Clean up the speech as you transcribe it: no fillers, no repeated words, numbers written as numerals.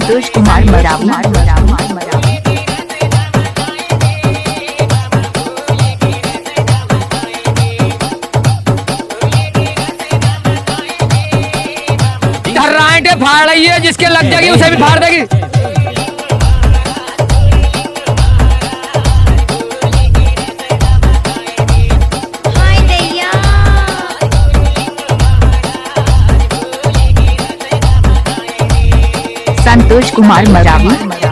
संतोष कुमार मरावी। धर्राइटे फाड़ रही है, जिसके लग जाएगी उसे भी फाड़ देगी। संतोष कुमार मरावी।